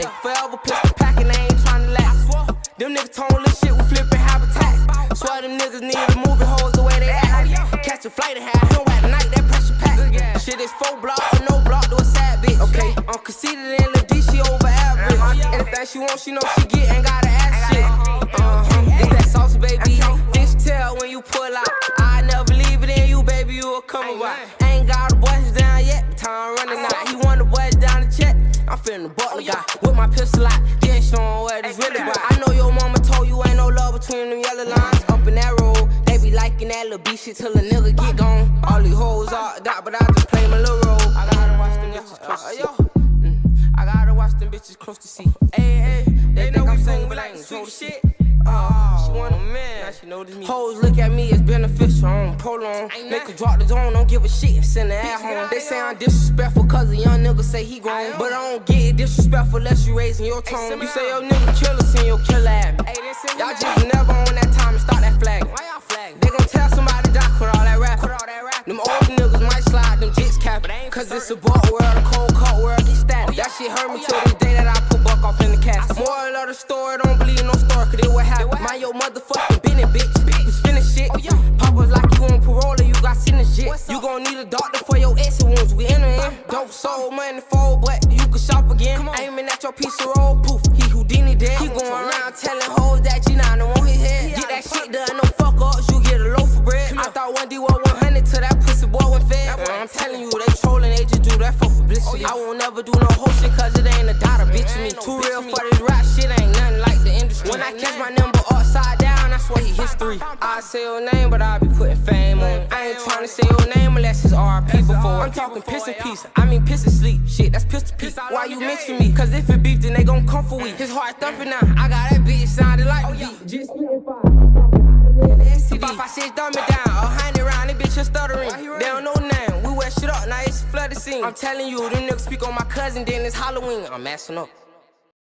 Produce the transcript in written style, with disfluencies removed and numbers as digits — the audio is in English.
Hey, forever pistol packing, they ain't tryna last. Them niggas told this shit, we flipping habitats. Swear them niggas need to move hoes the way they act. Catch a flight and have him at night, that pressure pack. Shit is 4 block or no block to a sad bitch. Okay, I'm conceited in the D, she over average. Anything she want, she know she get, ain't gotta ask shit. It's that sauce, baby. Fish tail when you pull out. I never leave it in you, baby, you will come about. Ain't got the boys down yet, time running out. He want the boys down to check. I'm feeling the butler guy with my pistol out. Then showing what it's really about. I know your mama told you ain't no love between them yellow lines. Up in that road, they be liking that little beat shit till a nigga get gone. All these hoes are that, but I just play my little role. I gotta watch them bitches close to see. I gotta watch them bitches close to see. Hey, they know we sing, but I ain't sweet shit. She want a man, now she notice me. Hoes look at me as beneficial, I don't prolong. Make her drop the zone, don't give a shit, send her at home. They say I'm disrespectful cause a young nigga say he grown. But I don't get disrespectful unless you raising your tone. You say your nigga killer, send your killer at me. Y'all just never on that time and start that flag. They gon' tell somebody die, quit all that rap. Them old niggas might slide, them jits cap. Cause it's a buck world, a cold cut world, get static. That shit hurt me till this day that I put buck off in the cast. Moral of the story, don't believe no story, cause it what happened. Mind your motherfucking business, bitch. You spinning shit. Papa's like you on parole or you got sentence shit. You gon' need a doctor for your exit wounds, we enter in. Dope sold, money fold, but you can shop again. Aiming at your piece of road, poof, he Houdini dead. He going around telling hoes that you not on his head. Get that shit done, no fuck ups, you get a loaf of bread. I thought 1D was 100 till that pussy boy went fed. I'm telling you, they trolling, they just do that for publicity. I won't never do no whole shit cause it ain't a dollar, bitch me. Too real for this rap shit, ain't nothing like the industry. When I catch my number upside down, I swear he history. I say your name, but I be putting fame on. I ain't trying to say your name unless it's RP before. I'm talking piss and peace, I mean piss and sleep. Shit, that's pistol piece. Why you mention me? Cause if it beef, then they gon' come for weak. His heart thumping now, I got that bitch sounded like the beat. Just if I shit dumb it down, 100 round, this bitch is stuttering. They don't know name, we wear shit up, now it's flooded scene. I'm telling you, them niggas speak on my cousin, then it's Halloween. I'm messing up.